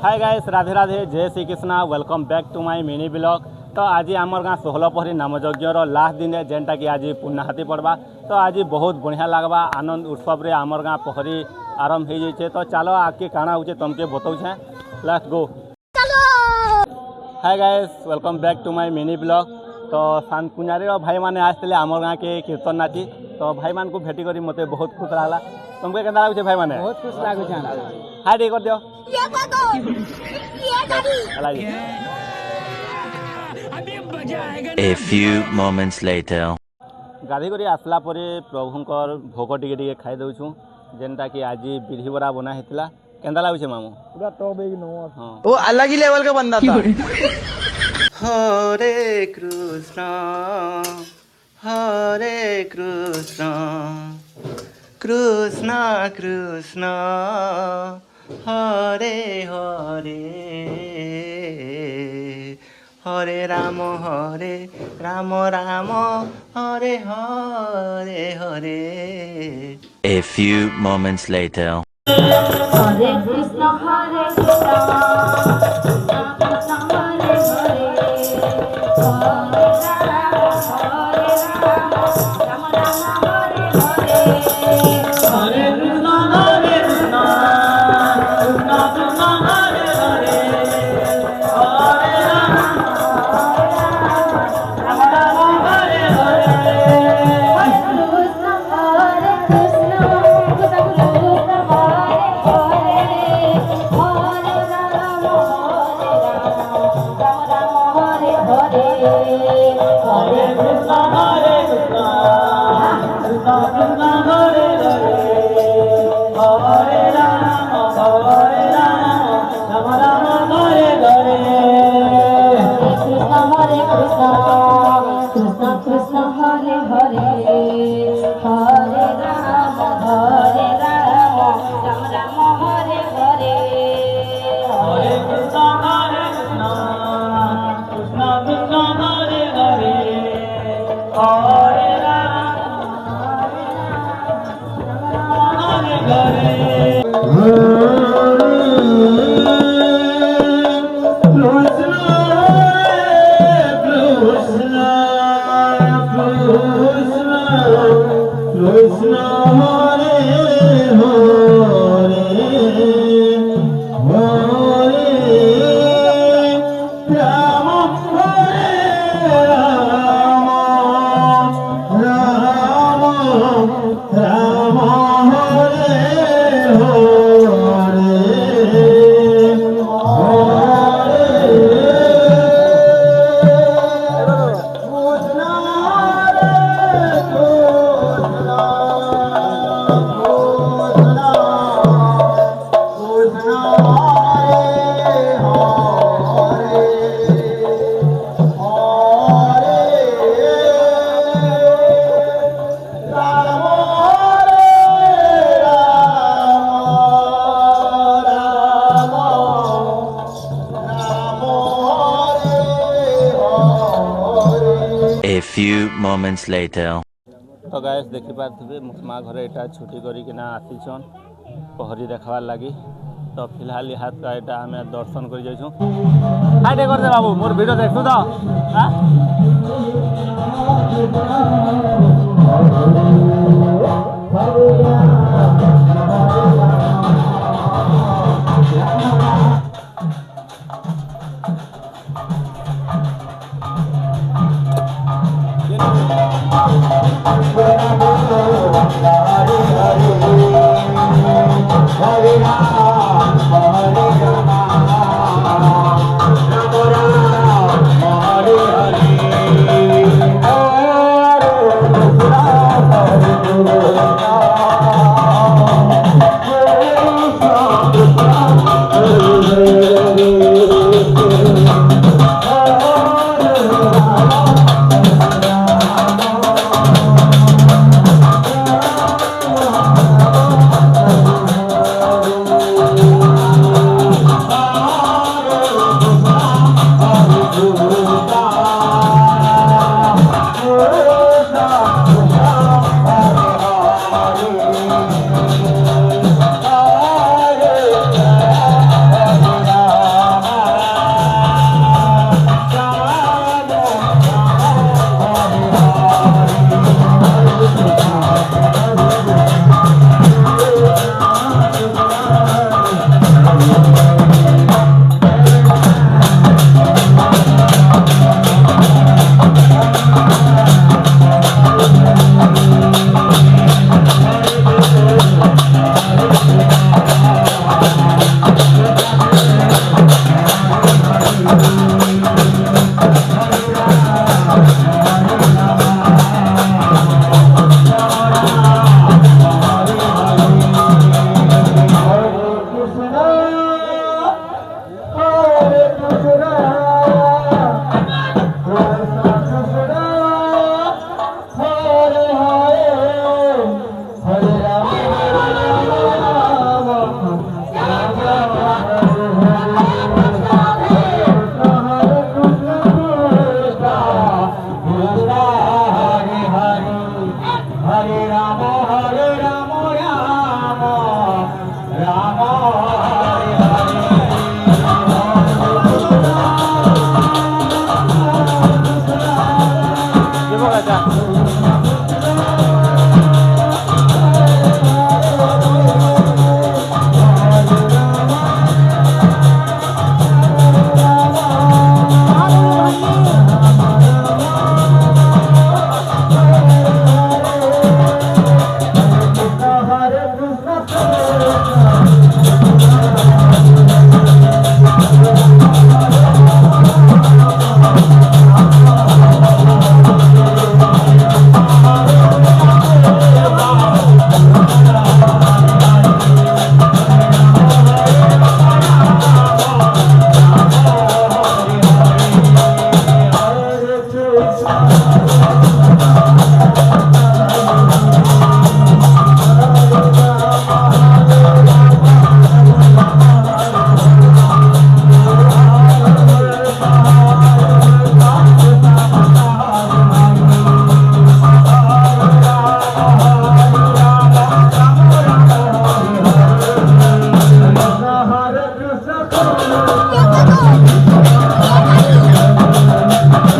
Hi guys, Radhe Radhe, जय Shri Krishna. Welcome back to my mini blog. तो आज आमर गाँ षोहलपहरी नामयज्ञर लास्ट दिन है जेनटा कि आज पूर्णाहाती पड़वा। तो आज बहुत बढ़िया लगवा आनंद उत्सव रे आमर गाँ पहरी आरंभ हो जाए। तो चलो आगे काଣା हो तुमके बताऊे। Let's go. Hi guys, welcome back to my mini blog. तो सांकुंजारी भाई मैंने आसते आमर गाँ के कीर्तन नाची। तो भाई मान को भेटी करी मते बहुत खुश रहा। तुमको के लगे भाई मैंने बहुत खुश लगे। हाय टे कर दियो। A few moments later. Gandhi करी आसला परे प्रभुंकर भोग टिके खाई दउछु जेनटा कि आज बिरही बरा बना हेतिला। केंदा लागुछे मामू? पूरा टॉप एक नो। हां, वो अलग ही लेवल का बंदा था। हरे Krishna Krishna Krishna Hare Hare Hare Ram Ram Hare Hare Hare. A few moments later. Hare Krishna Krishna Krishna Hare Hare Hare Ram Ram Ram Hare Hare. Hare Krishna Krishna Krishna Hare Hare Hare Ram Hare Hare. A few moments later. तो गाइस देखि पारथिबे मुसमा घरे एटा छुट्टी करी किना आसीछन पहरी देखबार लागि। तो फिलहाल यहाँ तो एटा हमें दर्शन कर जाइछू। हाय टे कर दे बाबू, मोर वीडियो देखू तो। हां हरे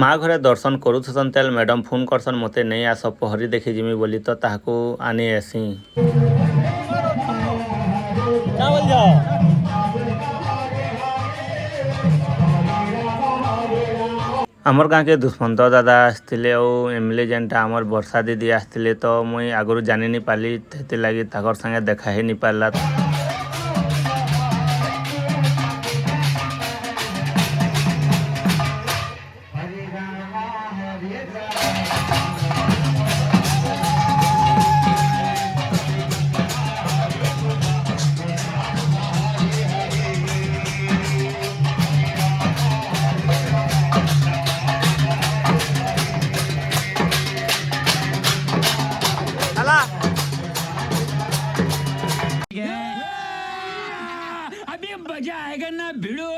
माँ घरे दर्शन करूथन तेल मैडम फोन करसन मते नहीं आस पहरी देखी जिमी बोली तो ताहाकू आनी आसी आमर गाँ के दुष्मंत दादा आसते और एमएलए जेनटा आमर वर्षा दीदी आसते तो मुई आगु जानी नहीं पाली से लगी ताकर संगे देखा ही नहीं पाला। अभी मजा आएगा ना भिड़ो।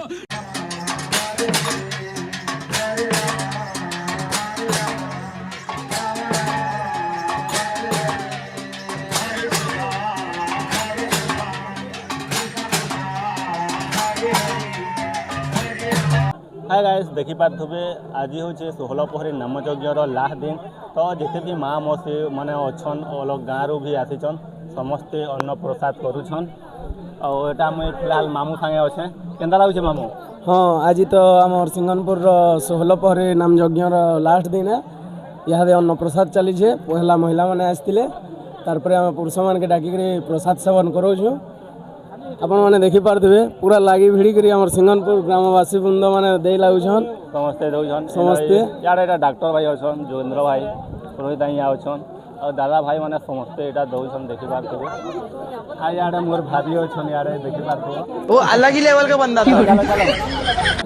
हाय गाइस देखी पारे आज हूँ 16 पहरी नामयज्ञर लास्ट दिन तो जिते भी माँ मौसी मैंने अच्छन अलग गाँव भी आसीचन समस्ते अन्न प्रसाद करुछन और एटा मुझे फिलहाल मामू सांगे अच्छे केन्ता लगुचे मामू। हाँ आज तो आम सिंगनपुर 16 पहरी नाम यज्ञर लास्ट दिन है यहाँ अन्न प्रसाद चली पहला महिला मैंने आसते तार आम पुरुष मान के डाकिक प्रसाद सेवन कराऊँ आपण मैंने देखी पारे पूरा लगी भिड़ी आम सिंगनपुर ग्रामवासी बृंद मैंने दे लगुन समस्ते दौन समस्ते यार डॉक्टर भाई अच्छन जोगेन्द्र भाई रोहित अँ अच्छन और दादा भाई मैंने समस्ते यहाँ दौन देखी पारे हाँ यार मोर भाभी अच्छन यार देखी पारे वो अलग ही लेवल का बंदा था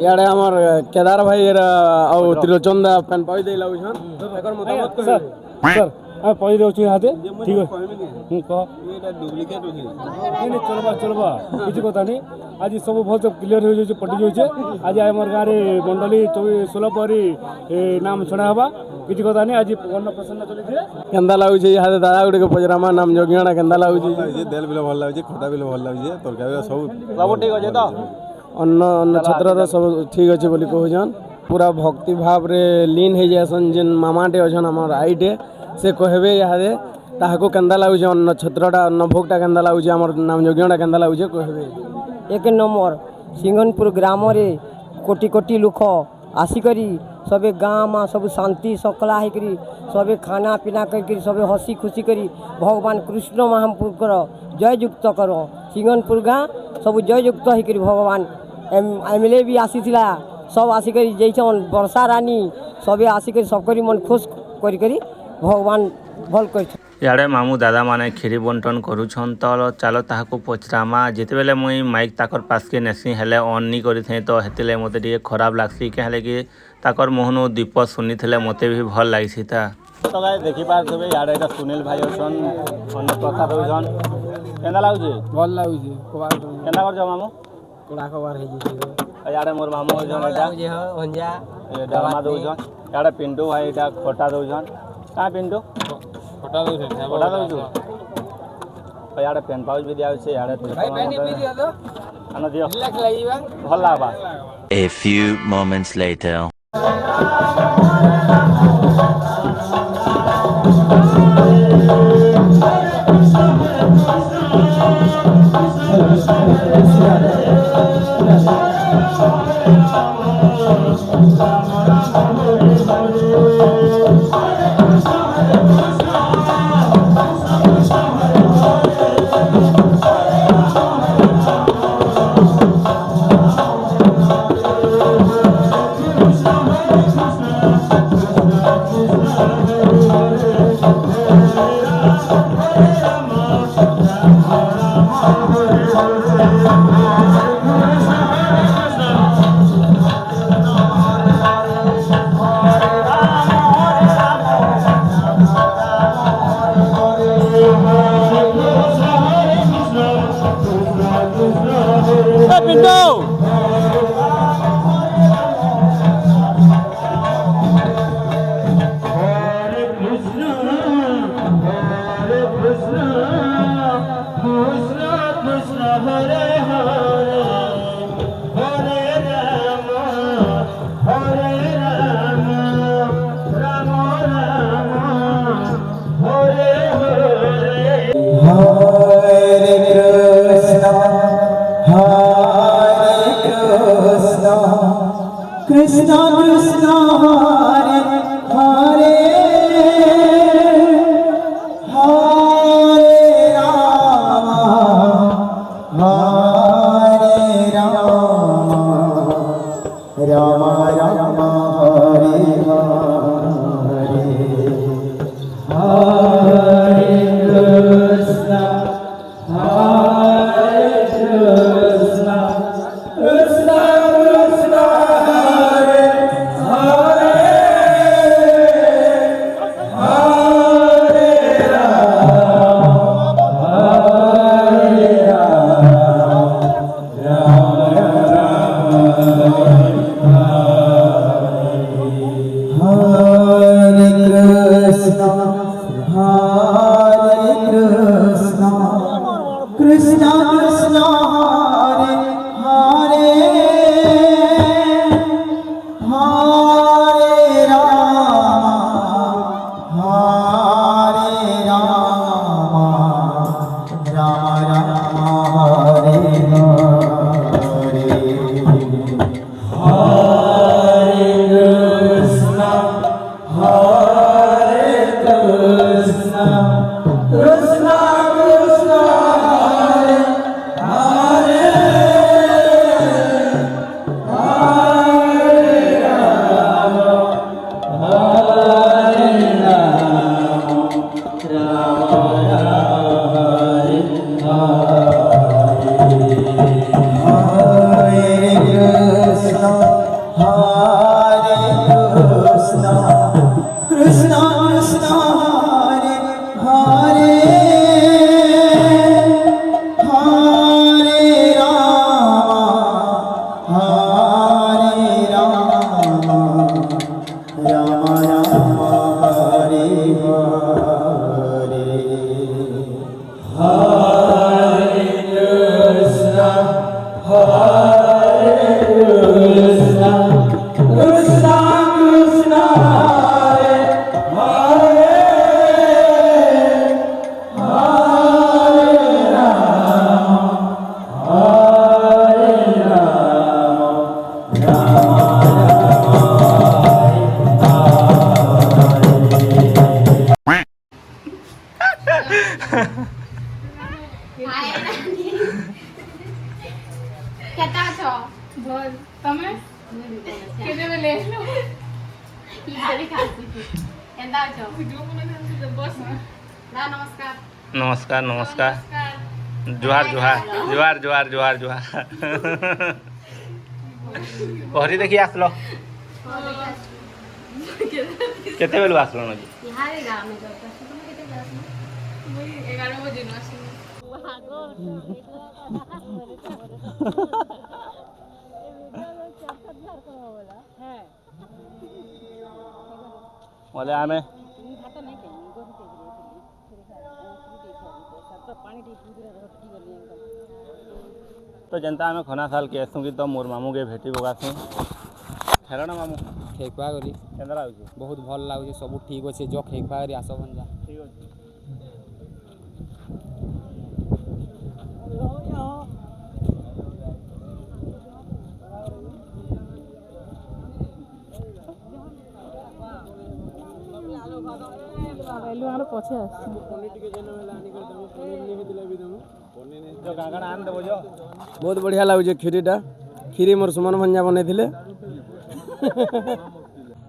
यार हमार केदार भाई और त्रिलोचन दा पेन पाई दे लगुन सर पैसे दे हाथे ठीक है डुप्लिकेट नहीं चलवा चलवा किसी कथा नहीं आज सब बहुत क्लियर हो जाए पटी जाए आज आम गाँव में मंडली 16 पहरी नाम छड़ा हवा किसी कथा नहीं आज अन्न प्रसन्न चली केन्दा लगुच यहाँ दादा गुटे पचरामा नाम यज्ञटा केन्दा लगुच तेल भी भल लगे खटा भी भल लगे तरकारी सब ठीक अच्छे तो अन्न अन्न छत्र सब ठीक अच्छे बोली कहन पूरा भक्ति भाव रे लीन हो जासन जेन मामाटे अच्छन आमर आईटे से कहबे यहाँ ताहाको केन्दा लगुच अन्न छत्रटा अन्न भोगटा केन्दा लगुच आमर नाम यज्ञटा केन्दा लगुच कहबे। एक नंबर सिंगनपुर ग्राम रे कोटी कोटी लोक आसिकरी सबे गाँ में सब शांति सकला होकरी सबे खाना पीना करके सबे हसी खुशी करी भगवान कृष्ण महापुर जय युक्त कर सिंगनपुर गाँ सब जय युक्त होकरी भगवान एमएलए भी आसी सब आसिकरी जैसन वर्षा रानी सबे आसिकरी सबकरी मन खुश करी भगवान भल कर। याड़े मामू दादा माने खीरी बंटन करुछन तो चलो ताहाको पचरामा जिते बेले मुई माइक ताकर पास के नेसी हेले ऑन नहीं करी थे तो हेतिले मते टिके खराब लागसी के हेले कि ताकर मोहनु दीप सुनी थिले मते भी भल लागिसी था तो गाय देखि पार थबे याड़े एटा सुनील भाई अछन अन्न प्रसाद होछन केना लागुची भल लगुच केना करछ मामू कोड़ा खबर है जी याड़े मोर मामू होछन एटा अंजा ए डरमा दोछन याड़े पिंटू भाई एटा खोटा दोछन का पिंटू खोटा दोछु याड़े पेन पाउच भी दिया छे याड़े भाई पेन भी दिया दो आना दियो लख लाइबा भल लागबा। A few moments later. Krishna Krishna Hare Hare Hare Ram Ram Ram Hare Hare Hare Krishna Krishna Krishna Hare Hare Hare Ram हरे कृष्ण कृष्ण कृष्ण हरे हरे हरे राम राम राम हरे हरे हरे कृष्ण कृष्ण कृष्ण हरे हरे हरे राम हरे कृष्ण कृष्ण कृष्ण हरे हरे हरे राम राम राम हरे हरे हरे कृष्ण कृष्ण कृष्ण कृष्ण हरे हरे हरे राम કેતા છો બોલ તમે કેને બેલે ઈ ખાલી ખાસી કેતા છો બસ ના નમસ્કાર नमस्कार नमस्कार जुहार जुहार जुहार जुहार जुहार जुहार पहरी देखी आसलो केते बेलू आसलो नजी इहारे गाम में जाता है तुम केते जास मुई 11 बजे न आसी बोले आमे तो जनता आम खना साल के आसू कि तो मोर मामू के भेटी बगासू खेल ना मामू खेकवा करी केंद्र लाଗୁଛି बहुत भल लाଗୁଛି सब ठीक अच्छे जो खेकवा करी आस भंजा ठीक ଅଛି जो कांगड़ा आन देबो जो बहुत बढ़िया लाଗୁଛି खीरीटा खीरी मोर सुमन भंजा बनैथिले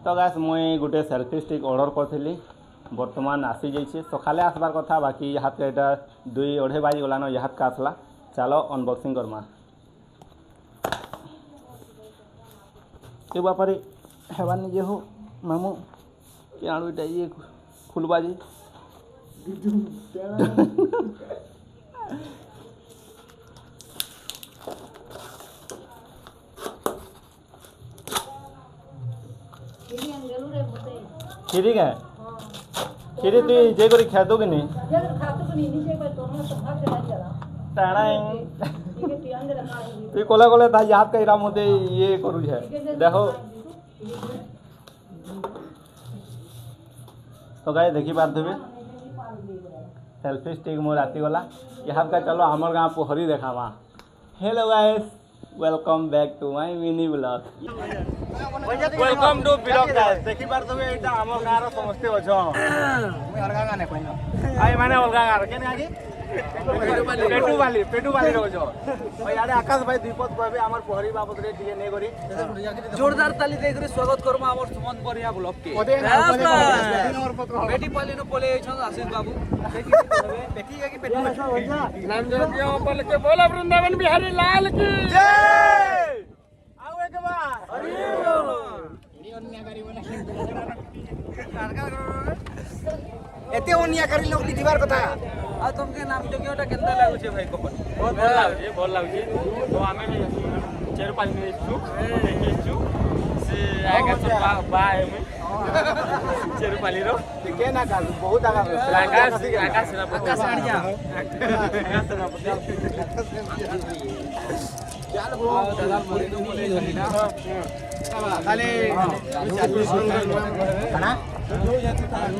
तो गाइस मुई गोटे सेल्फी स्टिक ऑर्डर करथिली वर्तमान आसी जाइए सकाले आसबार कथा बाकी हाथ का यहाँ 2-2:30 बाजी गलान यहाँ का आसला चलो अनबॉक्सिंग करमा के बापारे हेबार निजे हो मामू के आणु इटा ये खुलबाजी खीरी क्या खीरी तु जे करी खा दो कि नहीं टाणा तु कोला कोला था याद कइरा मते ये करू है देखो तो गाय देखी पार्थबे सेल्फी स्टिक मोर राति गला यहाँ का चलो आमर गाँव पोखरी देखावा hello guys welcome back to my mini blog welcome to blog guys देखि बार तबे एटा हमर गार समस्ते अछो मुई अलगा गाने कहनो आइ माने अलगा गार केन गाजी पेटू वाली रहो जो भाई याडे आकाश भाई दीपक कहबे हमर पहरी बाबत रे दिए नै करी जोरदार ताली दे करी स्वागत करमा हमर सुमन परिया ब्लॉग के बेटी पाली न बोले छ आशीष बाबू देखि कि पेटू नाम जतिया पल के बोला वृंदावन बिहारी लाल की जय आओ एक बार हरि एते ओनिया करी लोग दिवार कथा आ तुमके नाम जोगियोटा केंदा लागु छे भाई कोपन बहुत भल लागुची तो आमे चेर पाली में छु देखि छु से आगे से बा है मैं चेर पाली रो के ना का बहुत आकाश आड़िया यार वो दादा मोरी तो बोले खाली खाना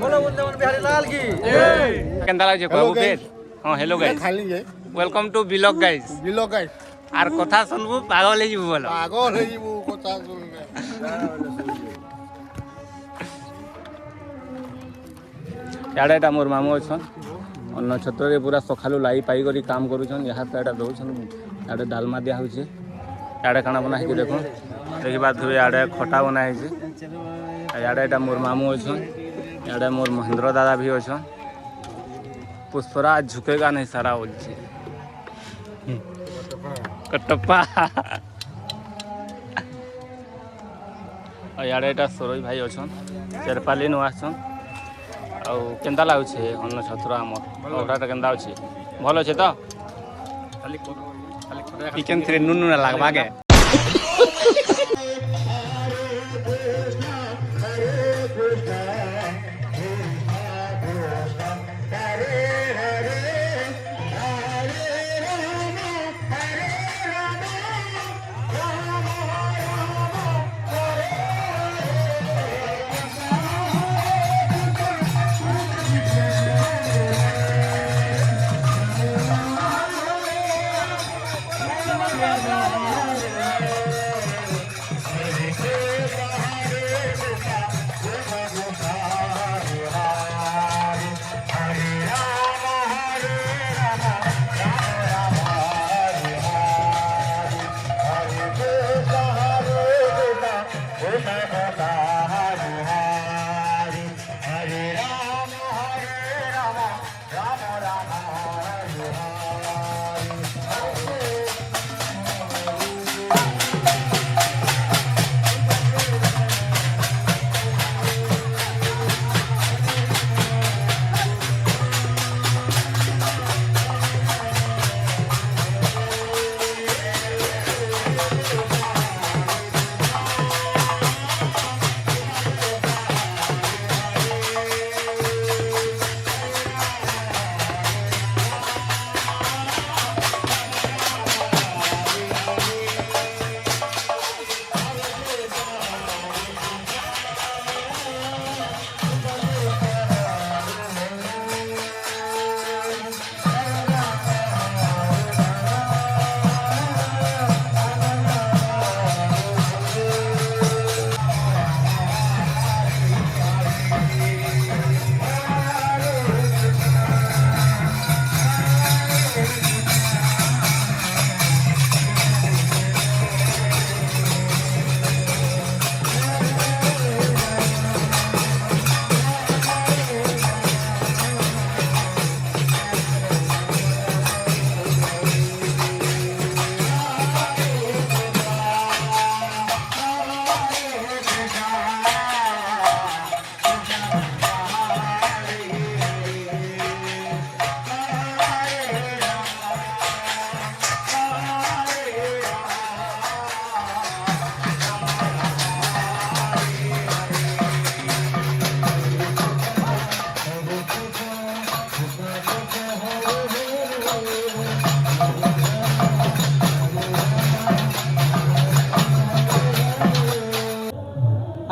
बोलो वृंदावन बिहारी लाल की केंदा लागजे बाबू फेर हां hello guys welcome to blog guys आर कथा सुनबू पागल हे जीबू बोलो कथा सुनबे याडा एटा मोर मामू अछन अन्न छत्र रे पूरा सखालु लाई पाई करी काम करूछन यहाँ तो एटा दउछन याडे डालमा दिया होछे याडे खाना बना के देखो देखिबा थुए याडे खटा बना है याडे एटा मोर मामू अछन याडे मोर महेंद्र दादा भी अछन पुष्पराज झुकेगा नहीं सारा बोलछे कटप्पा याडे एटा सरोज भाई अछन चेरपाली नु आछन आ केंदा लागुछे अन्न छत्र हमर ओकरा केंदा अछि भल अछि त खाली चिकन थ्रे नुनु ना लागबा के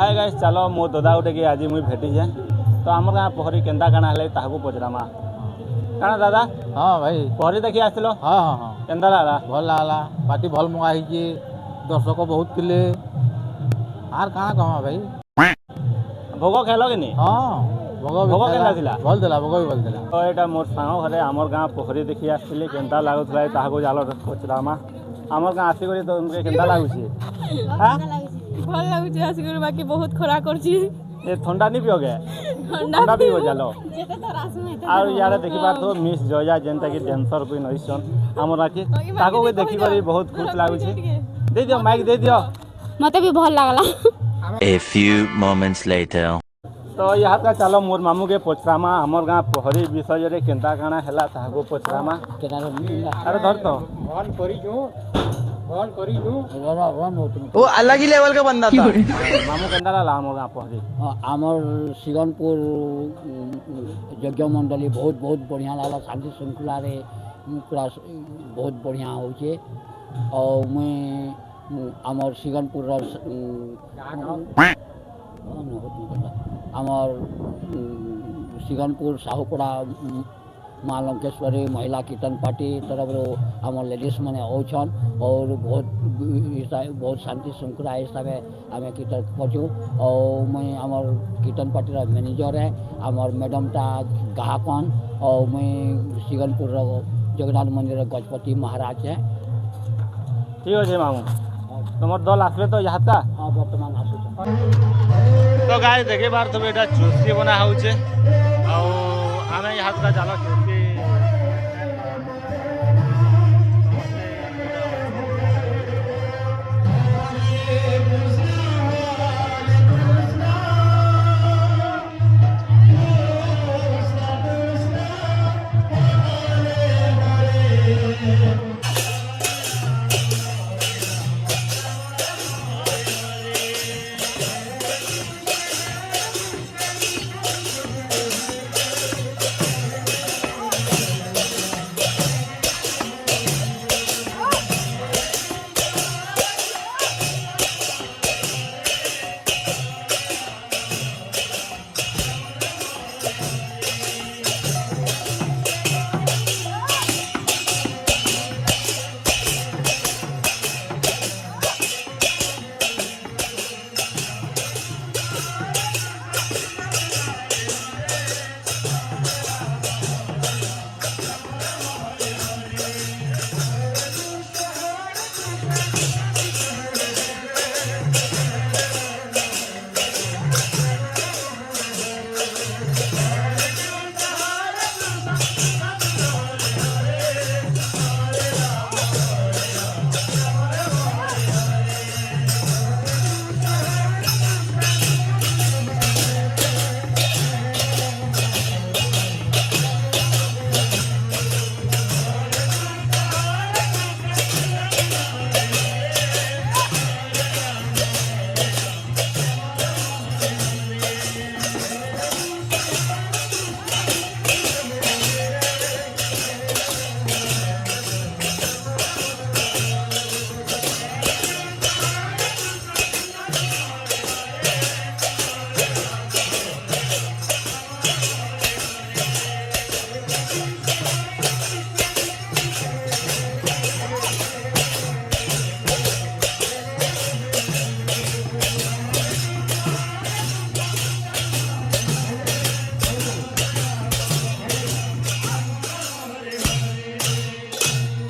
हाय गाइस चलो मो दादा गोटे कि आज मुझे भेटी जाए तो आम गाँ पोखरी केन्दा काଣା हेले ताहाकू पचरामा କାଣା ଦାଦା ହଁ ଭାଇ ପହରି ଦେଖି ଆସିଲ ହଁ ହଁ ହଁ କେନ୍ତା ଲାଗଲା ଭଲ ଲାଗଲା ପାର୍ଟି ଭଲ ମଗା ହେଇଛି ଦର୍ଶକ ବହୁତ ଥିଲେ ଆର୍ କାଣା କମା ଭାଇ ଭୋଗ ଖାଇଲ କି ନି ହଁ ଭୋଗ ଭୋଗ କେନ୍ତା ଥିଲା ଭଲ ଥିଲା ଭୋଗ ବି ଭଲ ଥିଲା ତ ଏଇଟା ମୋର ସାଙ୍ଗ ଘରେ ଆମର ଗାଁ ପୋଖରୀ ଦେଖି ଆସିଥିଲି କେନ୍ତା ଲାଗୁଥିଲା ତାହାକୁ ଜାଲ ପଚରାମା ଆମର ଗାଁ ଆସିକରି ତମକେ କେନ୍ତା ଲାଗୁଛି ହାଁ ଭଲ ଲାଗୁଛି ଆସିକରି ବାକି ବହୁତ ଖରା କରୁଛି ଏ ଥଣ୍ଡା ନି ପିଓ ଥଣ୍ଡା ପିଇବ ଜାଲ ଆଉ ଇଆଡ଼େ ଦେଖିପାରୁଥିବ ମିସ୍ ଜୟା ଯେନ୍ଟାକି ଡ୍ୟାନ୍ସର କୁଇନ୍ ଅଛନ୍ ଆମର ଆଜି ତାକୁ ବି ଦେଖିକରି ବହୁତ ଖୁସି ଲାଗୁଛି ଦେଇଦିଅ ମାଇକ୍ ଦେଇଦିଅ ମତେ ବି ଭଲ ଲାଗଲା A few moments later. ତ ଇହାଦକା ଚାଲ ମୋର୍ ମାମୁକେ ପଚରାମା ଆମର ଗାଁ ପହରୀ ବିଷୟରେ କେନ୍ତା କାଣା ହେଲା ତାହାକୁ ପଚରାମା ଆରେ ଧର ତ वो अलग ही लेवल का बंदा था ମାମୁ କେନ୍ତା ଲାଗଲା ଆମର ଗାଁ ପହରୀ आमर शिवनपुर यज्ञ मंडली बहुत बहुत बढ़िया लागला शांति श्रृंखला रे पूरा बहुत बढ़िया होचे और मैं आमर शिवनपुर आमर शिवनपुर साहुपड़ा माँ लंकेश्वरी महिला कीर्तन पार्टी तरफ आमर लेडीज मैंने औछन और बहुत शांति श्रृंखला हिसाब से आम कीर्तन करचु और मैं आमर कीर्तन पार्टी मैनेजर है आमर मैडम टा गाहकन और मैं शिवनपुर जगन्नाथ मंदिर गजपति महाराज है ঠিক আছে মামু তোমার দল আসবে তো ইহাদকা हाँ बर्तमान आसुच তো গাই দেখি পারথবে এটা চুস্কি বনা হচ্ছে ଆଉ ଆମେ ଇହାଦକା ଜାଲ ଚୁସ୍କି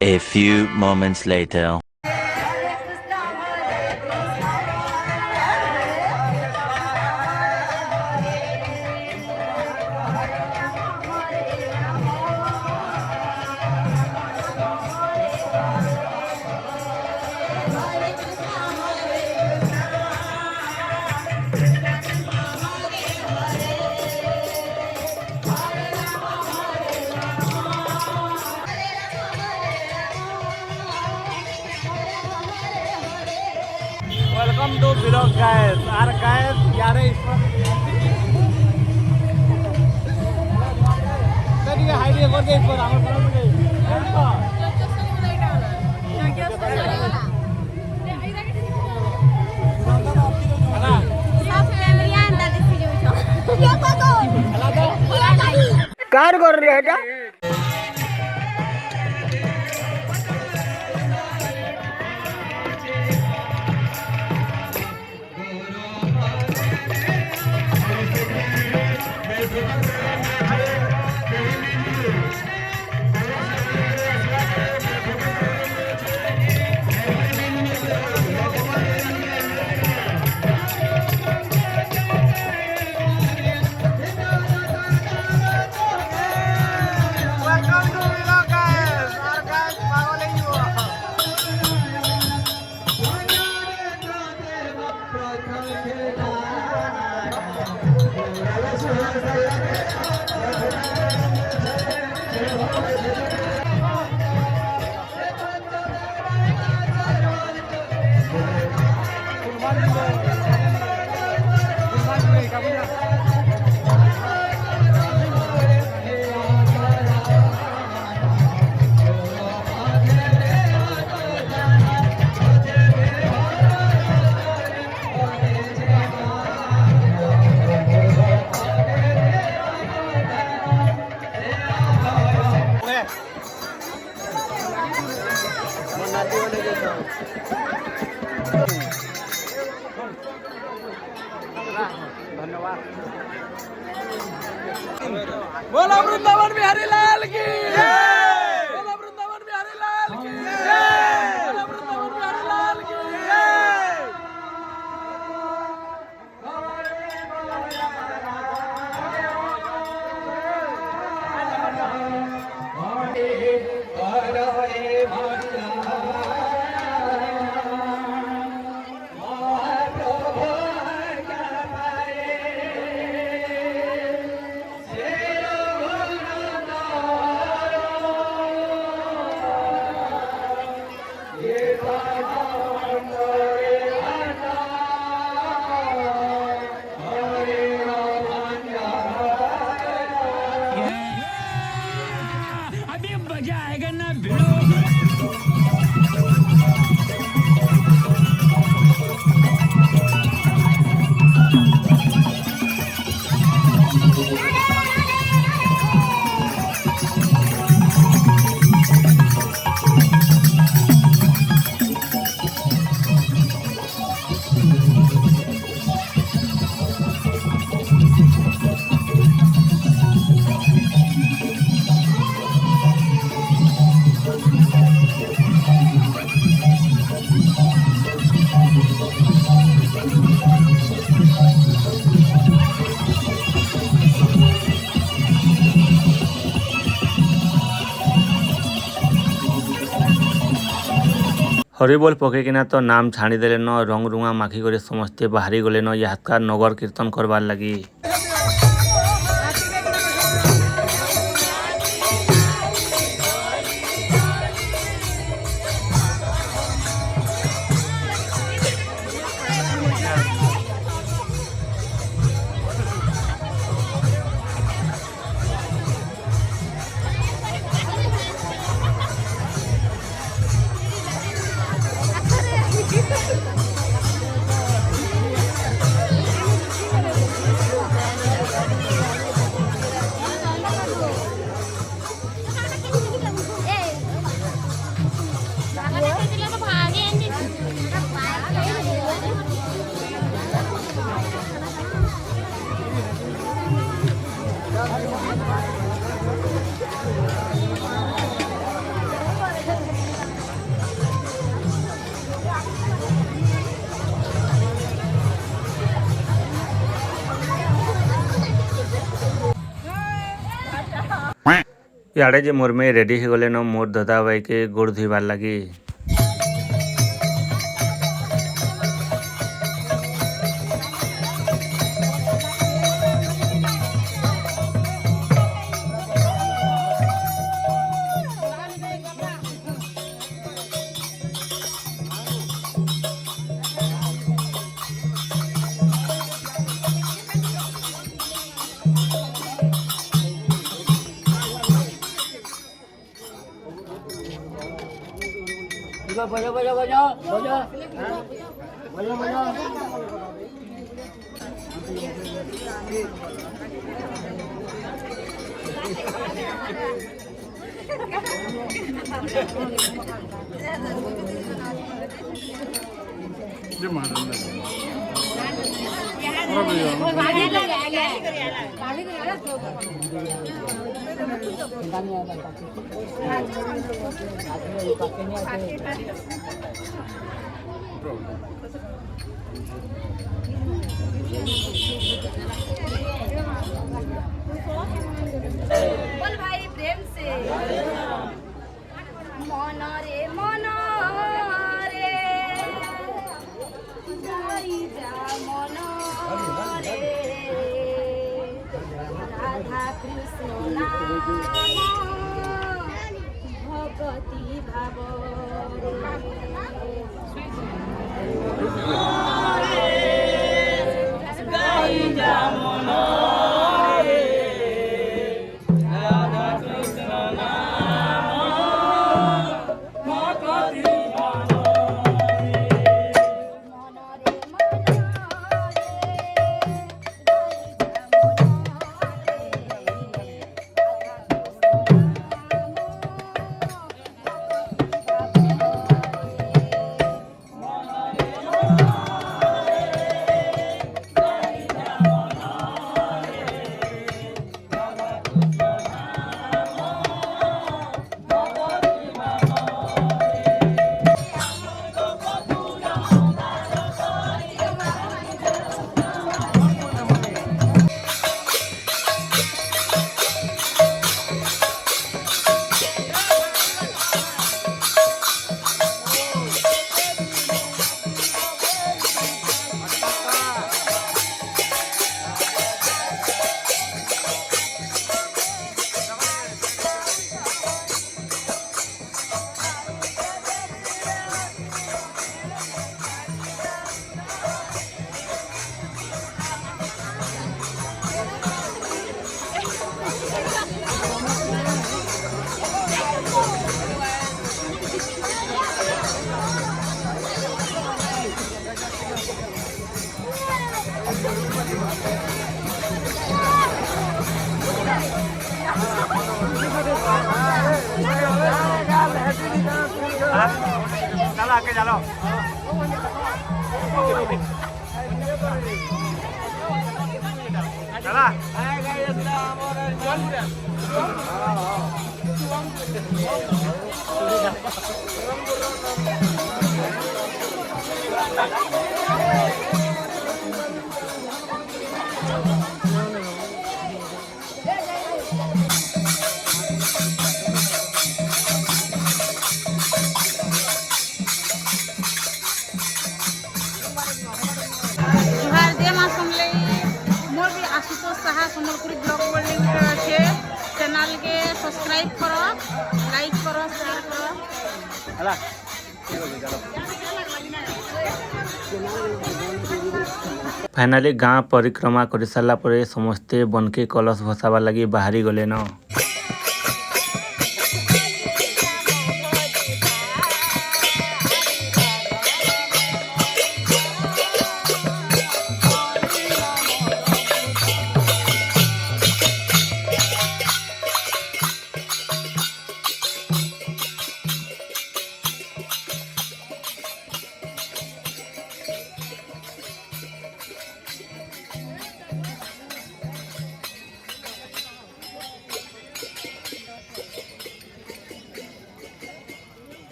A few moments later. Welcome to vlog guys. Our guys यारे करिए हाईवे कर दे पर हमर तरफ से कार कर रहे हैं बोला वृंदावन बिहारी लाल की जय। बोला वृंदावन बिहारी लाल की जय। बोला वृंदावन बिहारी लाल की जय। अभी मजा आएगा ना भिड़ो। হরিবোল পকাইকিনা তো নাম ছাড়িদেলে ন রং রুঙা মাখি করে সমস্তে বাহারি গলে ন ইয়াতকার নগর কীর্তন করবার লাগি। इे जे मोर में रेडी हो गले न मोर दादा भाई के गोड़ धोबार लगी। बजा बजा बजा बजा बजा बजा बोल भाई प्रेम से मन रे जाई जा मन रे राधा कृष्ण नाम भगति भाव चलो आगे चलो चला जुहार जय मां समलेई मोर भी आशुतोष साहा सम्बलपुरी ब्लॉग पर लिंक अच्छे चैनल के सब्सक्राइब करो लाइक करो शेयर करो चला फाइनाली गाँ परिक्रमा कर सारा पर समस्ते बनके कलश भसाबार लगी बाहरी गले न।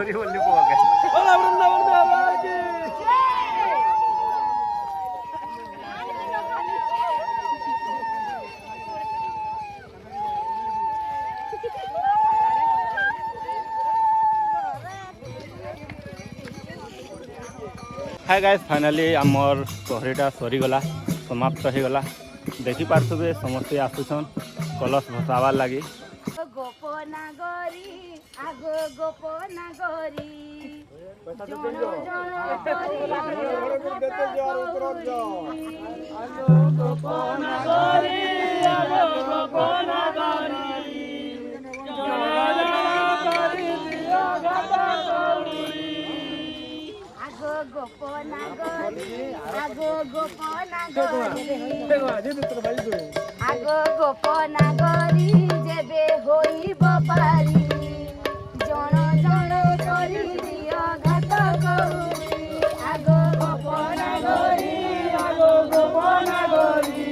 बोला वृंदावन बिहारी की हाय गाइस फाइनाली आमर कहरीटा सरीगला समाप्त हो गला देखी पार्थे समस्ते आसुछन कलश भसाबार लगी गोपनागरी आगो गोपनागरी आगो गोपनागरी जेबे होइब पारी जण जण करी दियो घात कौरी आगो गोपनागरी आगो गोपनागरी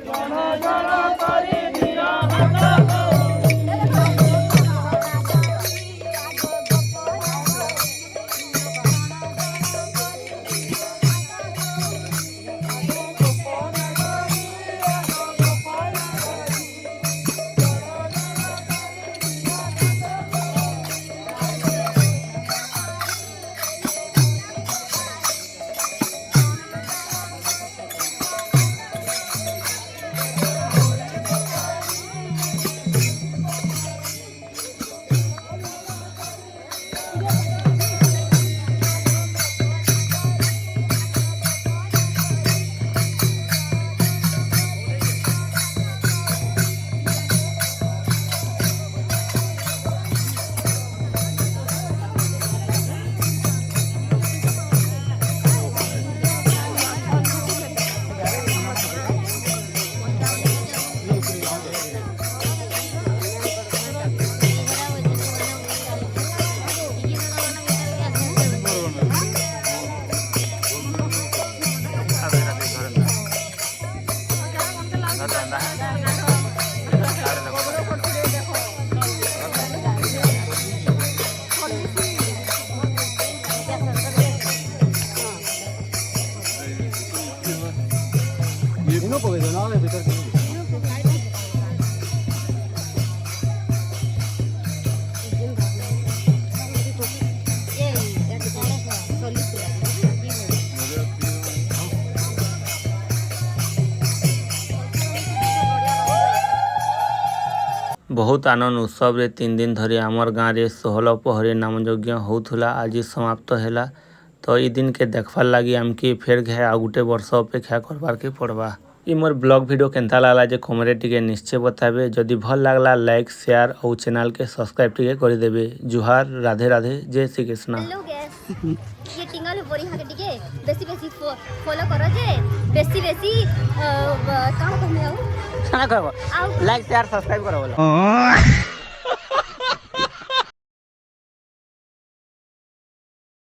जण जण करी दियो घात बहुत आनंद उत्सव रे 3 दिन धरी आमर गाँव रे 16 पहरी नामयज्ञ होउथुला आज समाप्त हैला। तो ई दिन के देखवार लगी आमके फेर घे आ गुटे वर्ष अपेक्षा करबार के पड़वा। ई मोर ब्लॉग वीडियो केनता लागला जे कमेंट टिके निश्चय बताबे। जदि भल लागला लाइक शेयर और चैनल के सब्सक्राइब टिके कर देबे। जुहार, राधे राधे, जय श्री कृष्ण। हेलो गाइस, ये टिंगल बोरी हाके टिके बेसी फॉलो करो जे बेसी काम करमे आउ खाना खाबो लाइक शेयर सब्सक्राइब करो बोलो।